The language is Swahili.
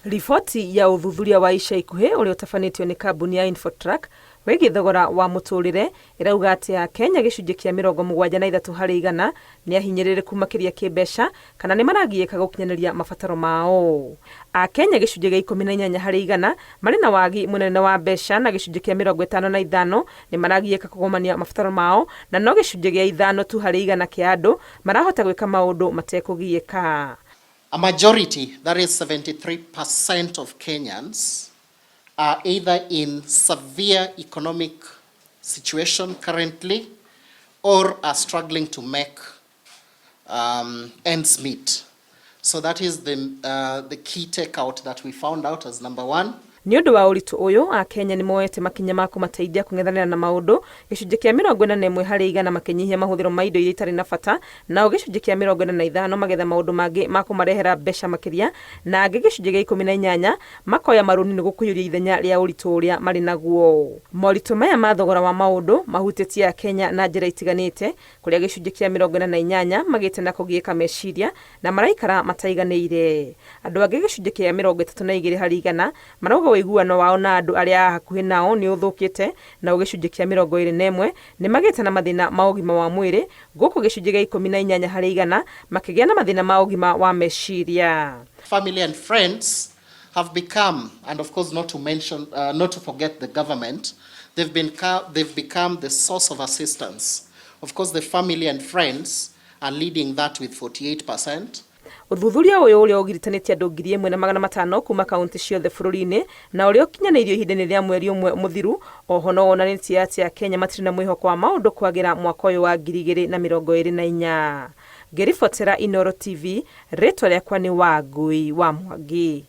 Riboti ya uthuthuria wa ica ikuhĩ ũrĩa ũtabanĩtio nĩ kambuni ya Infotrack wĩgiĩ thogora wa mũtũrĩre ĩrauga atĩ Akenya gĩcunjĩ kĩa 73 harĩ igana nĩ ahinyĩrĩrĩku makĩria kĩmbeca kana nĩmaragiĩka gũkinyanĩria mabataro mao. Akenya gĩcunjĩ gĩa 18 harĩ igana marĩ na wagi mũnene wa mbeca na gĩcunjĩ kĩa 55 nĩmaragiĩka kũgomania mabataro mao, na no gĩcunjĩ gĩa 5 tu harĩ igana kĩa andũ marahota gwĩka maũndũ matekũgiĩka. A majority, that is 73% of Kenyans, are either in severe economic situation currently or are struggling to make ends meet. So that is the key takeout that we found out as number one. Nĩ ũndũ wa ũritũ ũyũ, Akenya nĩ moete makinya ma kũmateithia kũng'ethanĩra na maũndũ. Gĩcunjĩ kĩa 41 harĩ igana makĩnyihia mahũthĩro ma indo iria itarĩ na bata, nao gĩcunjĩ kĩa 45 magetha maũndũ mangĩ ma kũmarehera mbeca makĩria, na angĩ gĩcunjĩ gĩa 18 makoya marũni nĩ gũkũiyũria ithenya rĩa ũritũ ũrĩa marĩ naguo. Moritũ maya ma thogora wa maũndũ mahutĩtie Akenya na njĩra itiganĩte, kũrĩa gĩcunjĩ kĩa 48 magĩte na kũgiĩka meciria na maraikara mataiganĩire. Andũ angĩ gĩcunjĩ kĩa 32 harĩ igana marauga ũiguano wao na andũ arĩa hakuhĩ nao nĩ ũthũkĩte, na gĩcunjĩ kĩa 21 nĩ magĩte na mathĩna ma ũgima wa mwĩrĩ, gũkũ gĩcunjĩ gĩa 18 harĩ igana makĩgĩa na mathĩna ma ũgima wa meciria. Family and friends have become, and of course not to forget the government, they've become the source of assistance. Of course the family and friends are leading that with 48%. Uthuthuria ũyũ ũrĩa ũgiritanĩtie andũ 1,500 kuma kaunti ciothe bũrũri-inĩ na ũrĩa ũkinyanĩirio ihinda-inĩ rĩa mweri ũmwe mũthiru, oho no wonanĩtie atĩ Akenya matirĩ na mwĩhoko wa maũndũ kwagĩra mwaka ũyũ wa 2024. Ngĩribotera Inooro TV, rĩtwa rĩakwa nĩ Wangui wa Mwangi.